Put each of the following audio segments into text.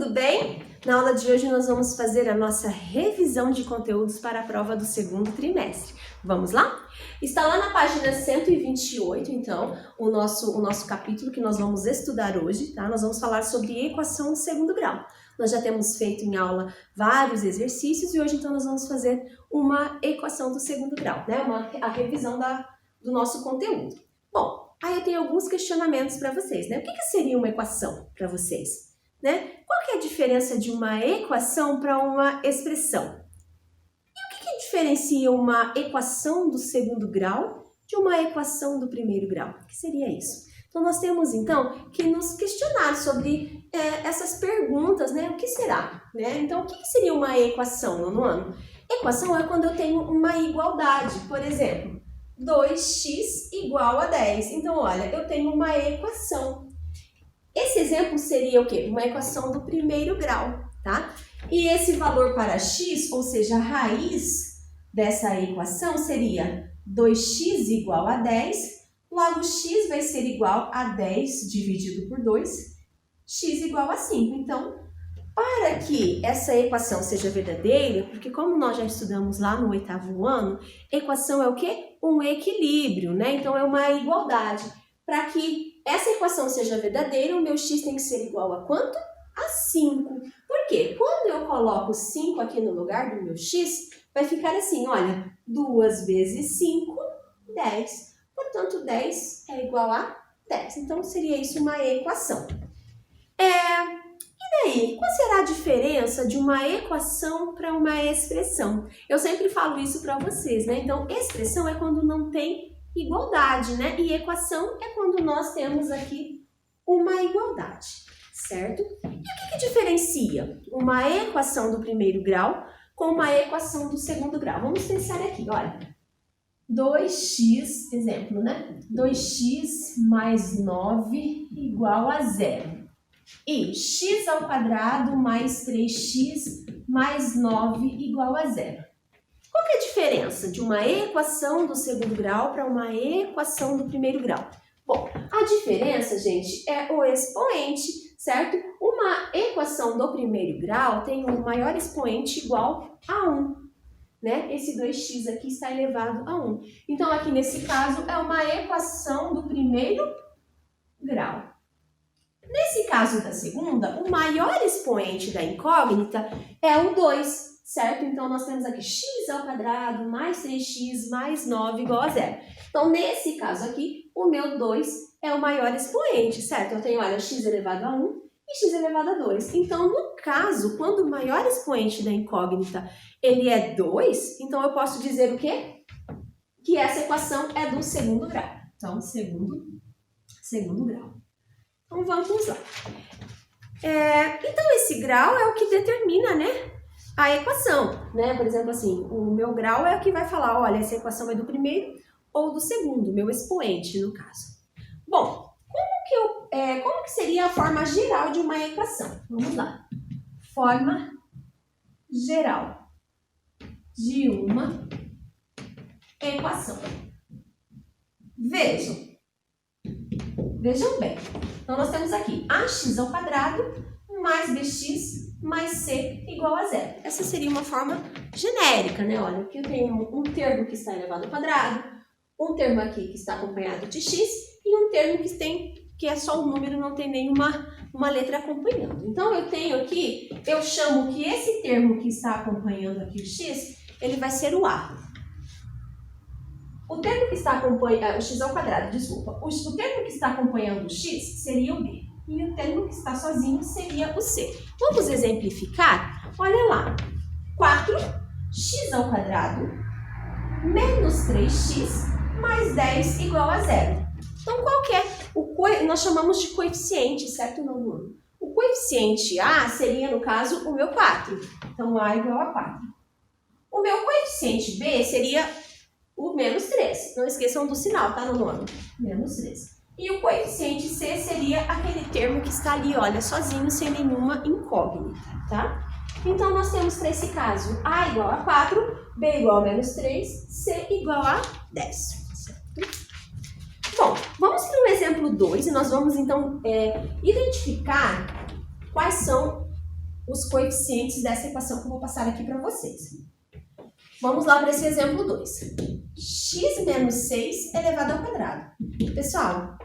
tudo bem? Na aula de hoje nós vamos fazer a nossa revisão de conteúdos para a prova do segundo trimestre. Vamos lá? Está lá na página 128, então, o nosso capítulo que nós vamos estudar hoje, tá? Nós vamos falar sobre equação de segundo grau. Nós já temos feito em aula vários exercícios e hoje, então, nós vamos fazer uma equação do segundo grau, né? A revisão do nosso conteúdo. Bom, aí eu tenho alguns questionamentos para vocês, né? O que seria uma equação para vocês? Né? Qual que é a diferença de uma equação para uma expressão? E o que diferencia uma equação do segundo grau de uma equação do primeiro grau? O que seria isso? Então, nós temos, então, que nos questionar sobre essas perguntas, né? O que será? Né? Então, o que seria uma equação no ano? Equação é quando eu tenho uma igualdade, por exemplo, 2x igual a 10. Então, olha, eu tenho uma equação. Esse exemplo seria o quê? Uma equação do primeiro grau, tá? E esse valor para x, ou seja, a raiz dessa equação seria 2x igual a 10, logo x vai ser igual a 10 dividido por 2, x igual a 5. Então, para que essa equação seja verdadeira, porque como nós já estudamos lá no 8º ano, equação é o quê? Um equilíbrio, né? Então, é uma igualdade. Para que essa equação seja verdadeira, o meu x tem que ser igual a quanto? A 5. Por quê? Quando eu coloco 5 aqui no lugar do meu x, vai ficar assim, olha, 2 vezes 5, 10. Portanto, 10 é igual a 10. Então, seria isso uma equação. E daí, qual será a diferença de uma equação para uma expressão? Eu sempre falo isso para vocês, né? Então, expressão é quando não tem igualdade, né? E equação é quando nós temos aqui uma igualdade, certo? E o que diferencia uma equação do primeiro grau com uma equação do segundo grau? Vamos pensar aqui, olha. 2x, exemplo, né? 2x mais 9 igual a 0. E x ao quadrado mais 3x mais 9 igual a 0. Qual que é a diferença de uma equação do segundo grau para uma equação do primeiro grau? Bom, a diferença, gente, é o expoente, certo? Uma equação do primeiro grau tem um maior expoente igual a 1, né? Esse 2x aqui está elevado a 1. Então, aqui nesse caso, é uma equação do primeiro grau. Nesse caso da segunda, o maior expoente da incógnita é o 2. Certo? Então, nós temos aqui x ao quadrado mais 3x mais 9 igual a 0. Então, nesse caso aqui, o meu 2 é o maior expoente, certo? Eu tenho, olha, x elevado a 1 e x elevado a 2. Então, no caso, quando o maior expoente da incógnita, ele é 2, então eu posso dizer o quê? Que essa equação é do segundo grau. Então, segundo grau. Então, vamos lá. Então, esse grau é o que determina, né? A equação, né? Por exemplo, assim, o meu grau é o que vai falar, olha, essa equação é do primeiro ou do segundo, meu expoente, no caso. Bom, como que seria a forma geral de uma equação? Vamos lá. Forma geral de uma equação. Vejam bem. Então, nós temos aqui ax ao quadrado mais bx mais c igual a 0. Essa seria uma forma genérica, né? Olha, aqui eu tenho um termo que está elevado ao quadrado, um termo aqui que está acompanhado de x e um termo que é só um número, não tem nenhuma letra acompanhando. Então, eu tenho aqui, eu chamo que esse termo que está acompanhando aqui o x, ele vai ser o a. O termo que está acompanhando, o x ao quadrado, desculpa, o termo que está acompanhando o x seria o b. E o termo que está sozinho seria o C. Vamos exemplificar? Olha lá. 4x ao quadrado menos 3x mais 10 igual a 0. Então, qual que é? Nós chamamos de coeficiente, certo, não? O coeficiente A seria, no caso, o meu 4. Então, A igual a 4. O meu coeficiente B seria o menos 3. Não esqueçam do sinal, tá, no menos 3. E o coeficiente C seria aquele termo que está ali, olha, sozinho, sem nenhuma incógnita, tá? Então, nós temos para esse caso A igual a 4, B igual a menos 3, C igual a 10, certo? Bom, vamos para o exemplo 2 e nós vamos, então, identificar quais são os coeficientes dessa equação que eu vou passar aqui para vocês. Vamos lá para esse exemplo 2. X menos 6 elevado ao quadrado. Pessoal,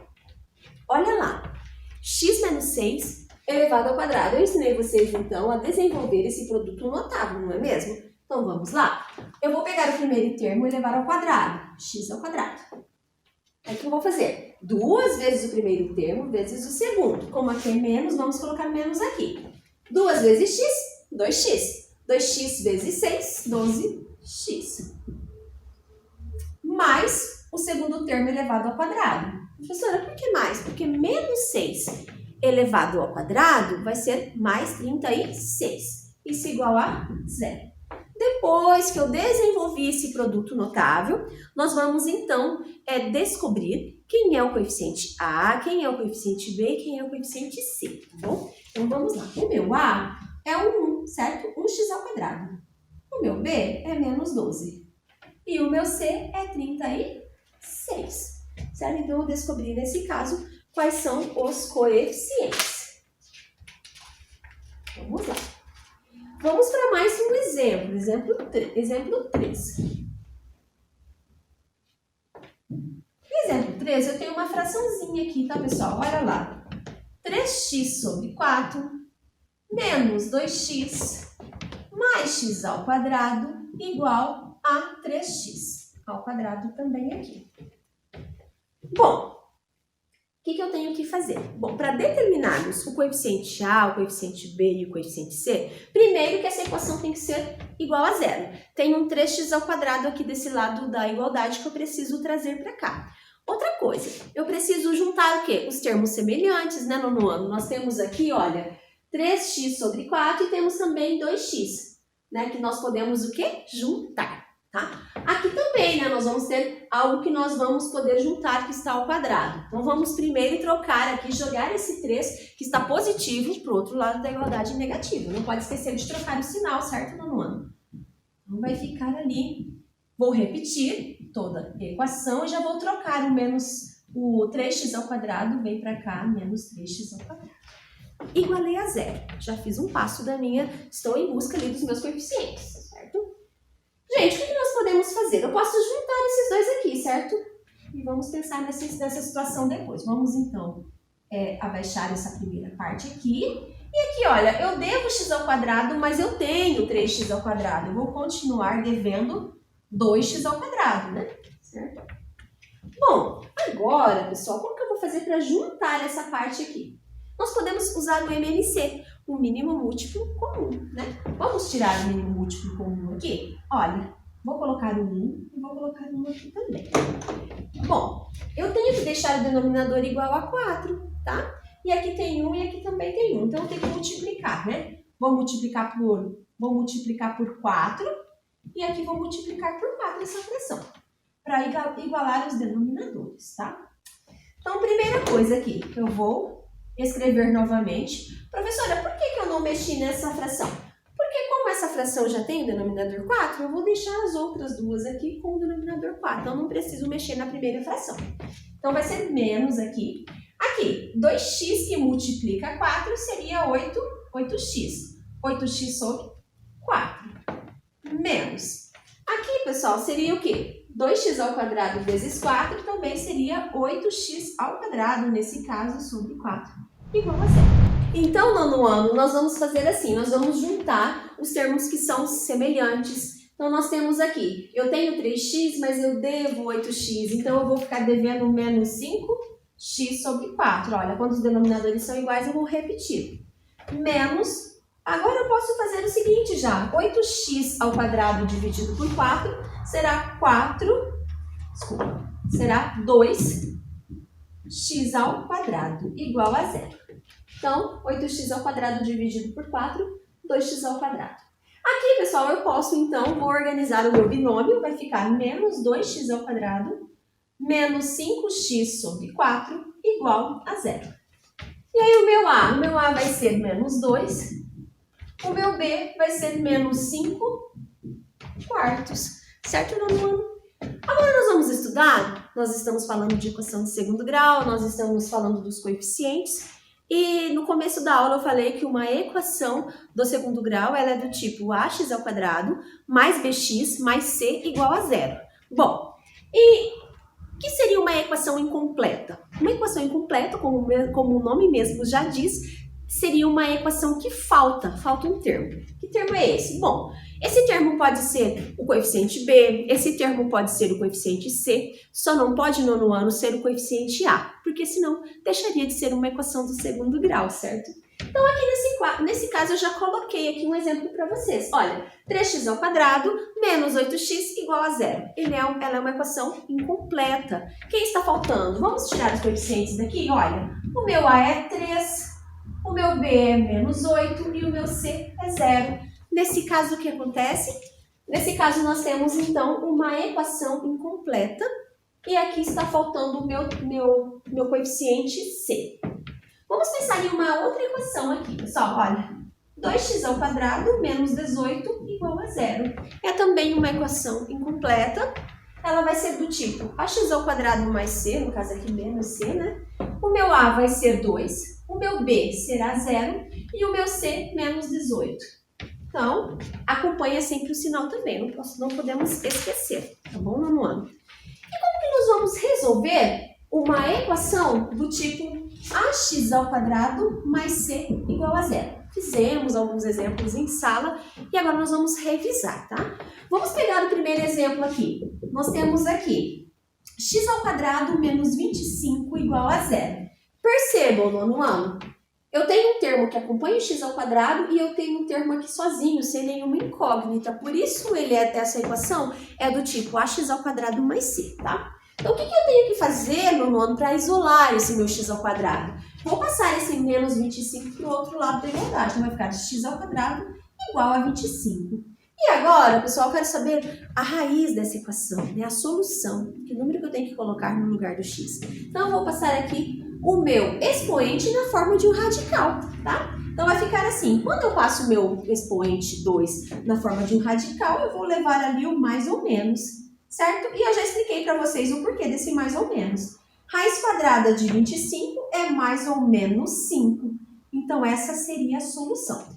olha lá. X menos 6 elevado ao quadrado. Eu ensinei vocês, então, a desenvolver esse produto notável, não é mesmo? Então, vamos lá. Eu vou pegar o primeiro termo e elevar ao quadrado. X ao quadrado. Aí, o que eu vou fazer? 2 vezes o primeiro termo vezes o segundo. Como aqui é menos, vamos colocar menos aqui. 2 vezes x, 2x. 2x vezes 6, 12x. Mais o segundo termo elevado ao quadrado. Professora, por que mais? Porque menos 6 elevado ao quadrado vai ser mais 36. Isso é igual a 0. Depois que eu desenvolvi esse produto notável, nós vamos então descobrir quem é o coeficiente A, quem é o coeficiente B e quem é o coeficiente C, tá bom? Então vamos lá. O meu A é um 1, certo? 1x ao quadrado. O meu B é menos 12. E o meu C é 36. Certo? Então eu vou descobrir nesse caso quais são os coeficientes. Vamos lá. Vamos para mais um exemplo. Exemplo 3. No exemplo 3, eu tenho uma fraçãozinha aqui, tá, pessoal? Olha lá. 3x sobre 4 menos 2x mais x ao quadrado igual a 3x ao quadrado também aqui. Bom, o que eu tenho que fazer? Bom, para determinarmos o coeficiente A, o coeficiente B e o coeficiente C, primeiro que essa equação tem que ser igual a 0. Tem um 3x ao quadrado aqui desse lado da igualdade que eu preciso trazer para cá. Outra coisa, eu preciso juntar o quê? Os termos semelhantes, né, nono ano? Nós temos aqui, olha, 3x sobre 4 e temos também 2x, né, que nós podemos o quê? Juntar, tá? Aqui também, né, nós vamos ter algo que nós vamos poder juntar que está ao quadrado. Então, vamos primeiro trocar aqui, jogar esse 3 que está positivo para o outro lado da igualdade negativo. Não pode esquecer de trocar o sinal, certo, nono ano? Então, vai ficar ali. Vou repetir toda a equação e já vou trocar o 3x ao quadrado, vem para cá, menos 3x ao quadrado. Igualei a 0. Já fiz um passo da minha, estou em busca ali dos meus coeficientes, certo? Gente, o que nós podemos fazer? Eu posso juntar esses dois aqui, certo? E vamos pensar nessa situação depois. Vamos, então, abaixar essa primeira parte aqui. E aqui, olha, eu devo x ao quadrado, mas eu tenho 3x ao quadrado. Eu vou continuar devendo 2x ao quadrado, né? Certo? Bom, agora, pessoal, como que eu vou fazer para juntar essa parte aqui? Nós podemos usar o MMC, o mínimo múltiplo comum, né? Vamos tirar o mínimo múltiplo comum aqui? Olha, vou colocar o 1 e vou colocar o 1 aqui também. Bom, eu tenho que deixar o denominador igual a 4, tá? E aqui tem 1 e aqui também tem 1. Então, eu tenho que multiplicar, né? Vou multiplicar por 4 e aqui vou multiplicar por 4 essa fração, para igualar os denominadores, tá? Então, primeira coisa aqui, eu vou escrever novamente. Professora, por que eu não mexi nessa fração? Porque como essa fração já tem o denominador 4, eu vou deixar as outras duas aqui com o denominador 4. Então, não preciso mexer na primeira fração. Então, vai ser menos aqui. Aqui, 2x que multiplica 4 seria 8x. 8x sobre 4. Menos. Aqui, pessoal, seria o quê? 2x ao quadrado vezes 4 também seria 8x ao quadrado, nesse caso, sobre 4, igual a 0. Então, nono ano, nós vamos fazer assim, nós vamos juntar os termos que são semelhantes. Então, nós temos aqui, eu tenho 3x, mas eu devo 8x, então eu vou ficar devendo menos 5x sobre 4. Olha, quando os denominadores são iguais, eu vou repetir. Menos. Agora eu posso fazer o seguinte já, 8x ao quadrado dividido por 4 será 2x ao quadrado, igual a 0. Então, 8x ao quadrado dividido por 4, 2x ao quadrado. Aqui, pessoal, eu posso, então, vou organizar o meu binômio, vai ficar menos 2x ao quadrado, menos 5x sobre 4, igual a 0. E aí o meu A vai ser menos 2, o meu B vai ser menos 5 quartos, certo, nono ano? Agora nós vamos estudar, nós estamos falando de equação de segundo grau, nós estamos falando dos coeficientes, E no começo da aula eu falei que uma equação do segundo grau ela é do tipo ax ao quadrado mais bx mais c igual a zero. Bom, e o que seria uma equação incompleta? Uma equação incompleta, como o nome mesmo já diz, seria uma equação que falta um termo. Que termo é esse? Bom, esse termo pode ser o coeficiente b, esse termo pode ser o coeficiente c, só não pode, nono ano, ser o coeficiente a, porque senão deixaria de ser uma equação do segundo grau, certo? Então aqui nesse caso eu já coloquei aqui um exemplo para vocês. Olha, 3x ao quadrado menos 8x igual a zero. Ela é uma equação incompleta. Quem está faltando? Vamos tirar os coeficientes daqui? Olha, o meu a é 3, o meu b é menos 8 e o meu c é zero. Nesse caso, o que acontece? Nesse caso, nós temos, então, uma equação incompleta e aqui está faltando o meu coeficiente c. Vamos pensar em uma outra equação aqui, pessoal. Olha, 2x ao quadrado menos 18 igual a zero. É também uma equação incompleta. Ela vai ser do tipo ax ao quadrado mais c, no caso aqui menos c, né? O meu a vai ser 2, o meu b será zero e o meu c menos 18. Então, acompanha sempre o sinal também, não podemos esquecer, tá bom, nono ano? E como que nós vamos resolver uma equação do tipo ax ao quadrado mais c igual a zero? Fizemos alguns exemplos em sala e agora nós vamos revisar, tá? Vamos pegar o primeiro exemplo aqui. Nós temos aqui x ao quadrado menos 25 igual a zero. Percebam, nono ano, eu tenho um termo que acompanha o x ao quadrado e eu tenho um termo aqui sozinho, sem nenhuma incógnita. Por isso essa equação é do tipo ax ao quadrado mais c, tá? Então, o que eu tenho que fazer, nono ano, para isolar esse meu x ao quadrado? Vou passar esse menos 25 para o outro lado da igualdade. Então, vai ficar x ao quadrado igual a 25. E agora, pessoal, eu quero saber a raiz dessa equação, né? A solução. Que número que eu tenho que colocar no lugar do x? Então, eu vou passar aqui o meu expoente na forma de um radical, tá? Então, vai ficar assim. Quando eu passo o meu expoente 2 na forma de um radical, eu vou levar ali o mais ou menos, certo? E eu já expliquei para vocês o porquê desse mais ou menos. Raiz quadrada de 25 é mais ou menos 5. Então, essa seria a solução.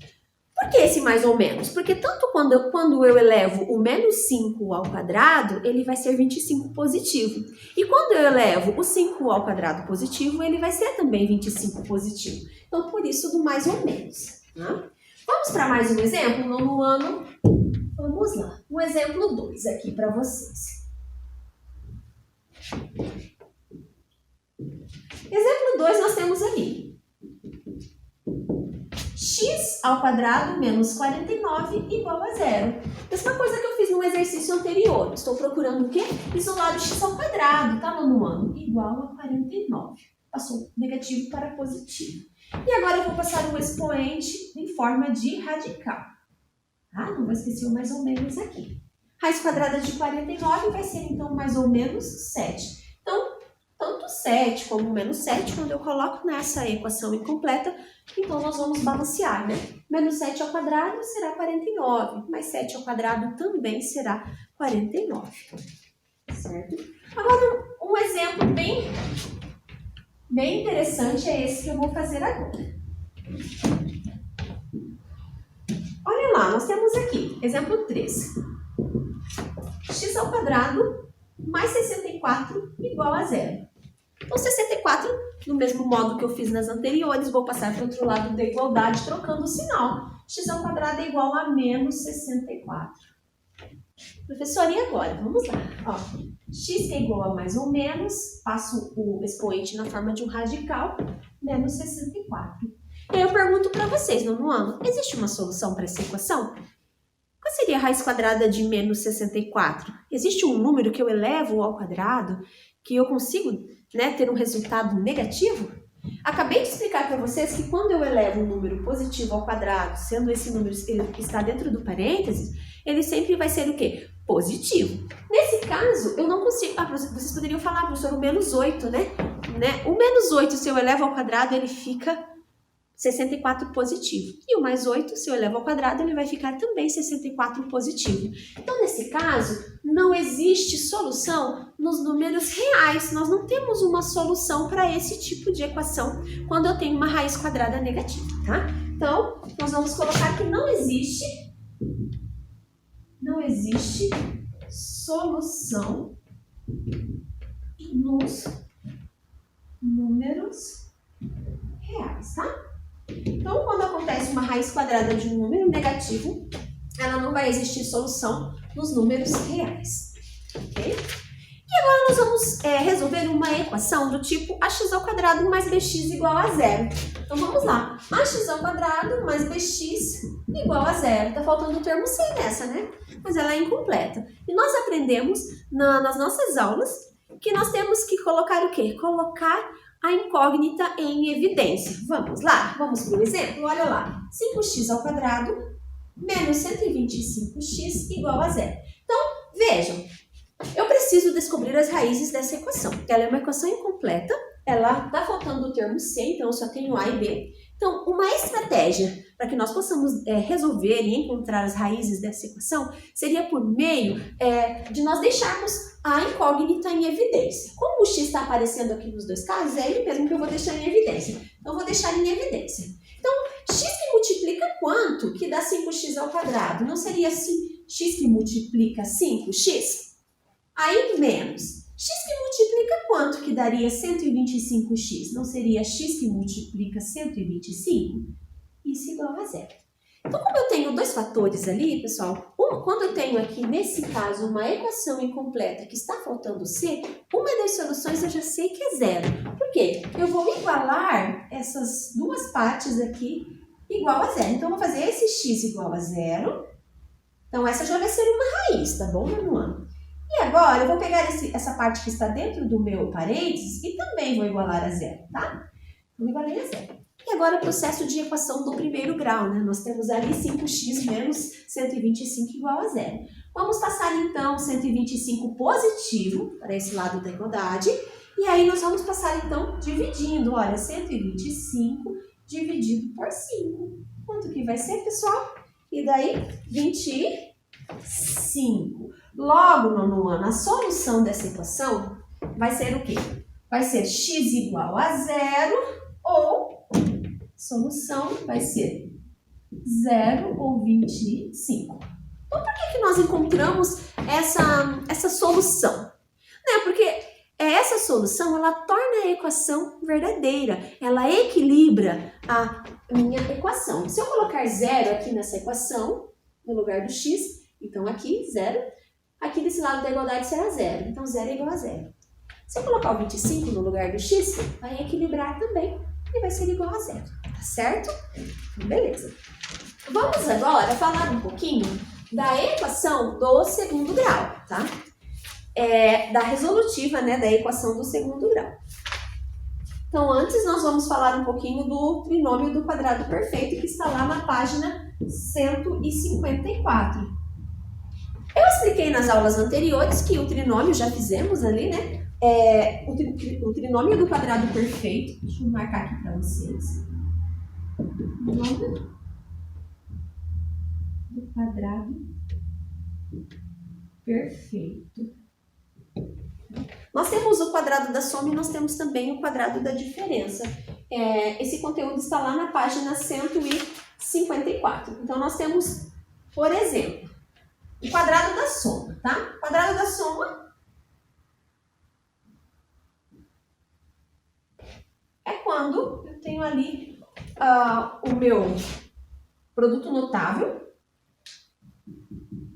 Por que esse mais ou menos? Porque tanto quando eu elevo o menos 5 ao quadrado, ele vai ser 25 positivo. E quando eu elevo o 5 ao quadrado positivo, ele vai ser também 25 positivo. Então, por isso do mais ou menos. Né? Vamos para mais um exemplo? Nono ano. Vamos lá. Um exemplo 2 aqui para vocês. Exemplo 2 nós temos ali. X ao quadrado menos 49 igual a zero. Mesma coisa que eu fiz no exercício anterior. Estou procurando o quê? Isolar o x ao quadrado, tá, nono ano? Igual a 49. Passou negativo para positivo. E agora eu vou passar um expoente em forma de radical. Ah, não vou esquecer o mais ou menos aqui. Raiz quadrada de 49 vai ser, então, mais ou menos 7. Então, tanto 7 como menos 7, quando eu coloco nessa equação incompleta, então nós vamos balancear, né? Menos 7 ao quadrado será 49, mais 7 ao quadrado também será 49, certo? Agora, um exemplo bem interessante é esse que eu vou fazer agora. Olha lá, nós temos aqui, exemplo 3. X ao quadrado mais 64 igual a zero. Então, 64, do mesmo modo que eu fiz nas anteriores, vou passar para o outro lado da igualdade, trocando o sinal. X ao quadrado é igual a menos 64. Professor, e agora? Vamos lá. Ó, x que é igual a mais ou menos, passo o expoente na forma de um radical, menos 64. E aí eu pergunto para vocês, nono ano, existe uma solução para essa equação? Qual seria a raiz quadrada de menos 64? Existe um número que eu elevo ao quadrado, que eu consigo, né, ter um resultado negativo? Acabei de explicar para vocês que quando eu elevo um número positivo ao quadrado, sendo esse número que está dentro do parênteses, ele sempre vai ser o quê? Positivo. Nesse caso, eu não consigo... Ah, vocês poderiam falar, professor, o menos 8, né? O menos 8, se eu elevo ao quadrado, ele fica 64 positivo. E o mais 8, se eu levo ao quadrado, ele vai ficar também 64 positivo. Então, nesse caso, não existe solução nos números reais. Nós não temos uma solução para esse tipo de equação quando eu tenho uma raiz quadrada negativa, tá? Então, nós vamos colocar que não existe solução nos números reais, tá? Então, quando acontece uma raiz quadrada de um número negativo, ela não vai existir solução nos números reais, ok? E agora nós vamos resolver uma equação do tipo ax ao quadrado mais bx igual a zero. Então, vamos lá. Ax ao quadrado mais bx igual a zero. Tá faltando o termo c nessa, né? Mas ela é incompleta. E nós aprendemos nas nossas aulas que nós temos que colocar o quê? Colocar a incógnita em evidência. Vamos lá? Vamos para um exemplo? Olha lá. 5x ao quadrado menos 125x igual a zero. Então, vejam. Eu preciso descobrir as raízes dessa equação. Ela é uma equação incompleta. Ela está faltando o termo c, então eu só tenho a e b. Então, uma estratégia para que nós possamos resolver e encontrar as raízes dessa equação seria por meio de nós deixarmos a incógnita em evidência. Como o x está aparecendo aqui nos dois casos, é ele mesmo que eu vou deixar em evidência. Então, eu vou deixar em evidência. Então, x que multiplica quanto que dá 5x ao quadrado? Não seria assim, x que multiplica 5x? Aí, menos. X que multiplica quanto que daria 125x? Não seria x que multiplica 125? Isso igual a zero. Então, como eu tenho dois fatores ali, pessoal, quando eu tenho aqui, nesse caso, uma equação incompleta que está faltando c, uma das soluções eu já sei que é zero. Por quê? Eu vou igualar essas duas partes aqui igual a zero. Então, eu vou fazer esse x igual a zero. Então, essa já vai ser uma raiz, tá bom, meu ano? E agora, eu vou pegar essa parte que está dentro do meu parênteses e também vou igualar a zero, tá? Vou igualar a zero. E agora, o processo de equação do primeiro grau, né? Nós temos ali 5x menos 125 igual a zero. Vamos passar, então, 125 positivo para esse lado da igualdade. E aí, nós vamos passar, então, dividindo. Olha, 125 dividido por 5. Quanto que vai ser, pessoal? E daí, 25. Logo, nono ano, a solução dessa equação vai ser o quê? Vai ser x igual a zero ou solução vai ser 0 ou 25. Então, por que nós encontramos essa solução? Porque essa solução, ela torna a equação verdadeira. Ela equilibra a minha equação. Se eu colocar 0 aqui nessa equação, no lugar do x, então aqui 0. Aqui desse lado da igualdade será 0. Então, 0 é igual a 0. Se eu colocar o 25 no lugar do x, vai equilibrar também e vai ser igual a 0. Tá certo? Beleza. Vamos agora falar um pouquinho da equação do segundo grau, tá? Da resolutiva, né, da equação do segundo grau. Então, antes nós vamos falar um pouquinho do trinômio do quadrado perfeito, que está lá na página 154. Eu expliquei nas aulas anteriores que o trinômio, já fizemos ali, né? O trinômio do quadrado perfeito. Deixa eu marcar aqui para vocês. Trinômio do quadrado perfeito. Nós temos o quadrado da soma e nós temos também o quadrado da diferença. Esse conteúdo está lá na página 154. Então, nós temos, por exemplo, o quadrado da soma, tá? O quadrado da soma é quando eu tenho ali o meu produto notável,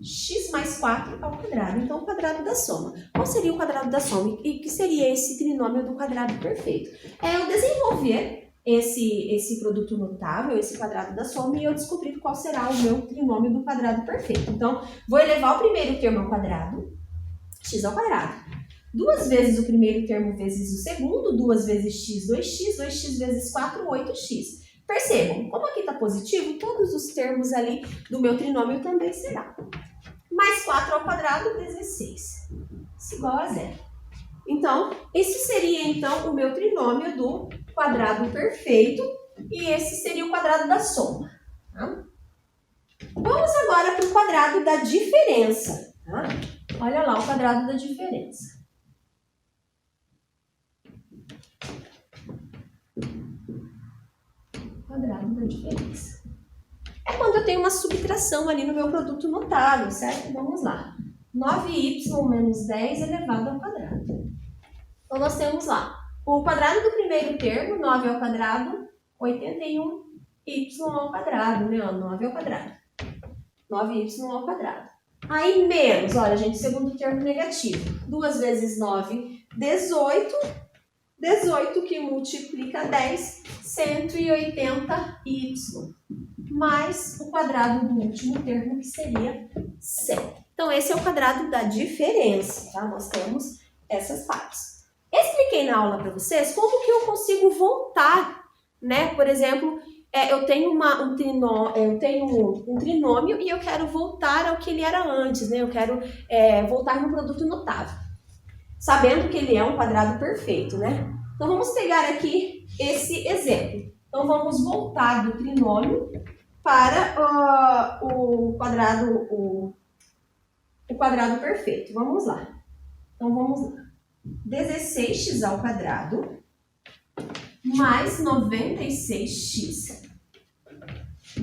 x mais 4 ao quadrado. Então, o quadrado da soma. Qual seria o quadrado da soma? E que seria esse trinômio do quadrado perfeito? Eu desenvolver esse produto notável, esse quadrado da soma, e eu descobrir qual será o meu trinômio do quadrado perfeito. Então, vou elevar o primeiro termo ao quadrado, x ao quadrado. 2 vezes o primeiro termo vezes o segundo, 2 vezes x, 2x, 2x vezes 4, 8x. Percebam, como aqui está positivo, todos os termos ali do meu trinômio também será. Mais 4 ao quadrado, 16. Isso igual a 0. Então, esse seria, então, o meu trinômio do quadrado perfeito e esse seria o quadrado da soma. Tá? Vamos agora para o quadrado da diferença. Tá? Olha lá o quadrado da diferença. Quadrado da diferença. É quando eu tenho uma subtração ali no meu produto notável, certo? Vamos lá. 9y menos 10 elevado ao quadrado. Então, nós temos lá o quadrado do primeiro termo, 9 ao quadrado, 81y ao quadrado, né? 9 ao quadrado. 9y ao quadrado. Aí, menos, olha, gente, segundo termo negativo. 2 vezes 9, 18. 18 que multiplica 10, 180y. Mais o quadrado do último termo, que seria 100. Então, esse é o quadrado da diferença, tá? Nós temos essas partes. Expliquei na aula para vocês como que eu consigo voltar, né? Por exemplo, eu tenho um trinômio e eu quero voltar ao que ele era antes, né? Eu quero voltar no produto notável, sabendo que ele é um quadrado perfeito, né? Então, vamos pegar aqui esse exemplo. Então, vamos voltar do trinômio para o quadrado perfeito. Vamos lá. Então, vamos lá. 16x ao quadrado mais 96x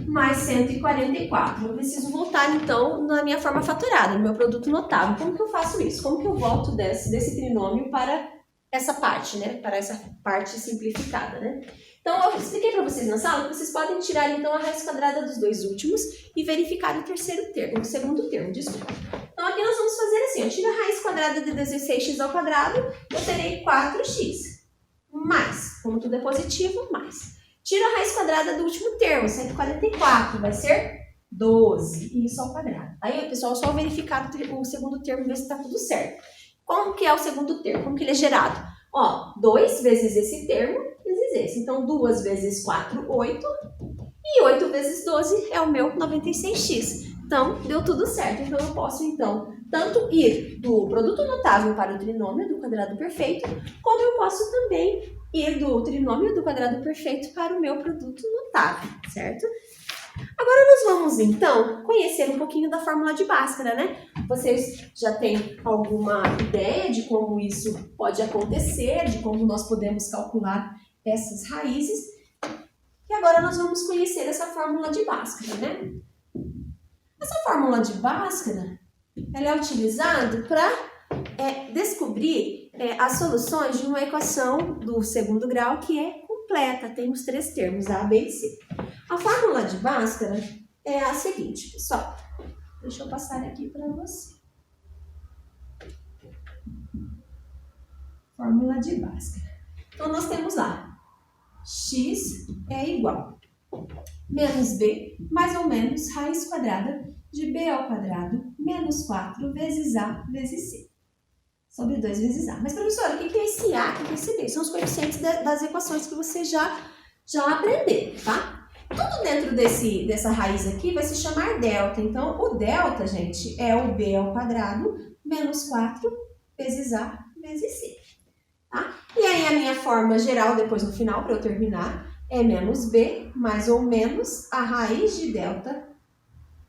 mais 144. Eu preciso voltar, então, na minha forma fatorada, no meu produto notável. Como que eu faço isso? Como que eu volto desse trinômio para essa parte, né? Para essa parte simplificada, né? Então, eu expliquei para vocês na sala que vocês podem tirar, então, a raiz quadrada dos dois últimos e verificar o segundo termo, desculpa. Então, aqui nós vamos fazer assim, eu tiro a raiz quadrada de 16x ao quadrado, eu terei 4x. Mais, como tudo é positivo, mais. Tiro a raiz quadrada do último termo, 144, vai ser 12, e isso ao quadrado. Aí, pessoal, só verificar o segundo termo, ver se está tudo certo. Como que é o segundo termo? Como que ele é gerado? Ó, 2 vezes esse termo, vezes esse. Então, 2 vezes 4, 8. E 8 vezes 12 é o meu 96x. Então, deu tudo certo. Então, eu posso, então, tanto ir do produto notável para o trinômio do quadrado perfeito, como eu posso também ir do trinômio do quadrado perfeito para o meu produto notável, certo? Agora nós vamos, então, conhecer um pouquinho da fórmula de Bhaskara, né? Vocês já têm alguma ideia de como isso pode acontecer, de como nós podemos calcular essas raízes. E agora nós vamos conhecer essa fórmula de Bhaskara, né? Essa fórmula de Bhaskara, ela é utilizada para descobrir as soluções de uma equação do segundo grau que é completa, tem os 3 termos, A, B e C. A fórmula de Bhaskara é a seguinte, pessoal. Deixa eu passar aqui para você. Fórmula de Bhaskara. Então, nós temos lá, x é igual menos b mais ou menos raiz quadrada de b ao quadrado menos 4 vezes a vezes c. Sobre 2 vezes a. Mas, professora, o que é esse a? O que é esse b? São os coeficientes das equações que você já aprendeu, tá? Tudo dentro dessa raiz aqui vai se chamar delta. Então, o delta, gente, é o b ao quadrado menos 4 vezes a vezes c. Tá? E aí, a minha forma geral, depois no final, para eu terminar, é menos b mais ou menos a raiz de delta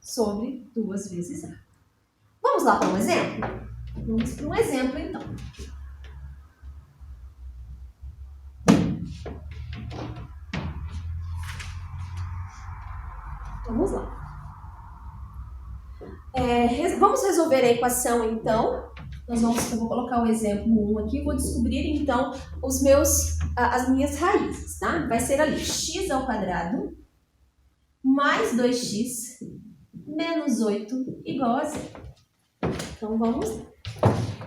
sobre 2 vezes a. Vamos lá para um exemplo? Vamos para um exemplo, então. Vamos lá. Vamos resolver a equação, então. Eu vou colocar o exemplo 1 aqui, vou descobrir, então, as minhas raízes, tá? Vai ser ali x ao quadrado mais 2x menos 8 igual a 0. Então, vamos lá.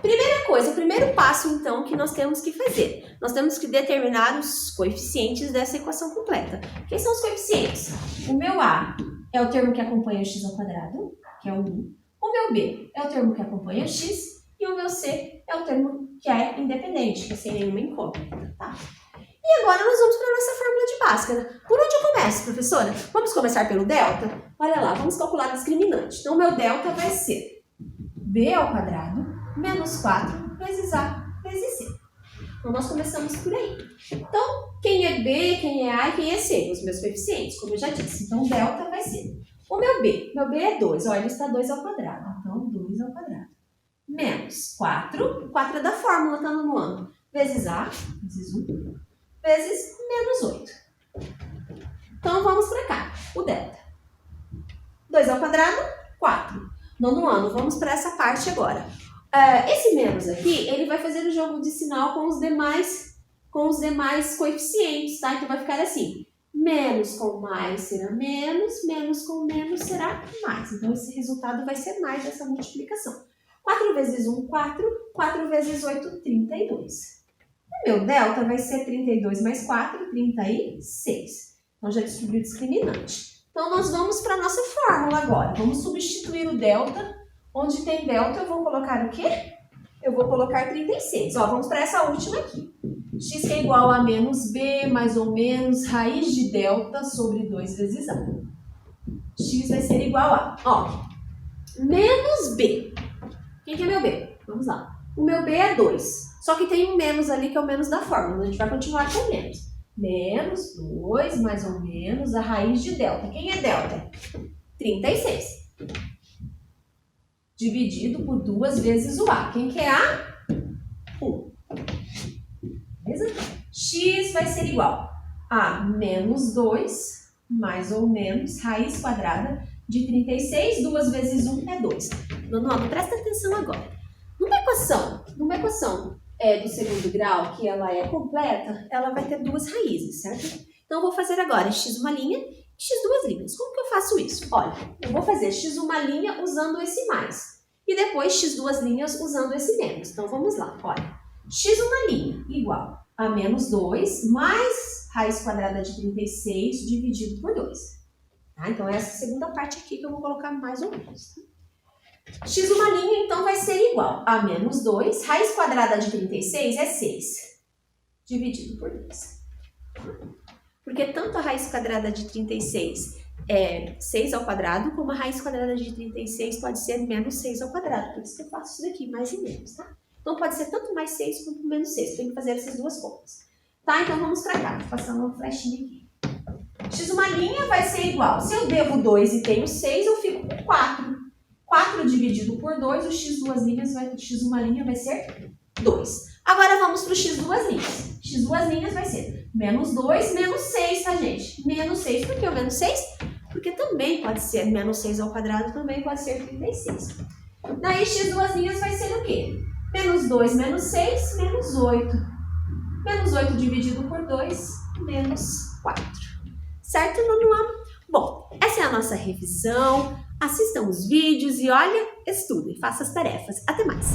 Primeira coisa, o primeiro passo, então, que nós temos que fazer. Nós temos que determinar os coeficientes dessa equação completa. Quem são os coeficientes? O meu a é o termo que acompanha o x ao quadrado, que é o 1. O meu b é o termo que acompanha o x. E o meu c é o termo que é independente, que é sem nenhuma incógnita, tá? E agora nós vamos para a nossa fórmula de Bhaskara. Por onde eu começo, professora? Vamos começar pelo delta? Olha lá, vamos calcular o discriminante. Então, o meu delta vai ser b ao quadrado menos 4 vezes a vezes c. Então, nós começamos por aí. Então, quem é B, quem é A e quem é C? Os meus coeficientes, como eu já disse. Então, delta vai ser o meu B. Meu B é 2. Olha, ele está 2 ao quadrado. Então, 2 ao quadrado. Menos 4. 4 é da fórmula, está no ano. Vezes A, vezes 1, vezes menos 8. Então, vamos para cá. O delta. 2 ao quadrado, 4. Nono ano, vamos para essa parte agora. Esse menos aqui, ele vai fazer o jogo de sinal com os demais coeficientes, tá? Então, vai ficar assim. Menos com mais será menos, menos com menos será mais. Então, esse resultado vai ser mais dessa multiplicação. 4 vezes 1, 4. 4 vezes 8, 32. O meu delta vai ser 32 mais 4, 36. Então, já descobri o discriminante. Então, nós vamos para a nossa fórmula agora. Vamos substituir o delta. Onde tem delta, eu vou colocar o quê? Eu vou colocar 36. Ó, vamos para essa última aqui. X que é igual a menos B, mais ou menos, raiz de delta sobre 2 vezes A. X vai ser igual a, ó, menos B. Quem que é meu B? Vamos lá. O meu B é 2. Só que tem um menos ali, que é o menos da fórmula. A gente vai continuar com menos. Menos 2, mais ou menos, a raiz de delta. Quem é delta? 36. Dividido por 2 vezes o A. Quem que é A? 1. Beleza? X vai ser igual a menos 2, mais ou menos, raiz quadrada de 36. 2 vezes 1 é 2. Nono, presta atenção agora. Numa equação do segundo grau, que ela é completa, ela vai ter duas raízes, certo? Então, eu vou fazer agora x uma linha e x duas linhas. Como que eu faço isso? Olha, eu vou fazer x uma linha usando esse mais. E depois x duas linhas usando esse menos. Então, vamos lá. Olha, x uma linha igual a menos 2 mais raiz quadrada de 36 dividido por 2. Tá? Então, essa segunda parte aqui que eu vou colocar mais ou menos. X uma linha, então, vai ser igual a menos 2. Raiz quadrada de 36 é 6 dividido por 2. Porque tanto a raiz quadrada de 36 é 6 ao quadrado, como a raiz quadrada de 36 pode ser menos 6 ao quadrado. Por isso que eu faço isso daqui, mais e menos, tá? Então, pode ser tanto mais 6 quanto menos 6. Tem que fazer essas duas contas. Tá? Então, vamos para cá. Vou passar uma flechinha aqui. X uma linha vai ser igual. Se eu devo 2 e tenho 6, eu fico com 4. 4 dividido por 2, o x duas linhas x uma linha vai ser 2. Agora, vamos para o x duas linhas. X duas linhas vai ser menos 2, menos 6, tá, gente? Menos 6. Por que o menos 6? Porque também pode ser menos 6 ao quadrado, também pode ser 36. Daí, x duas linhas vai ser o quê? Menos 2, menos 6, menos 8. Menos 8 dividido por 2, menos 4. Certo, nono ano? Bom, essa é a nossa revisão. Assistam os vídeos e olha, estudem, façam as tarefas. Até mais!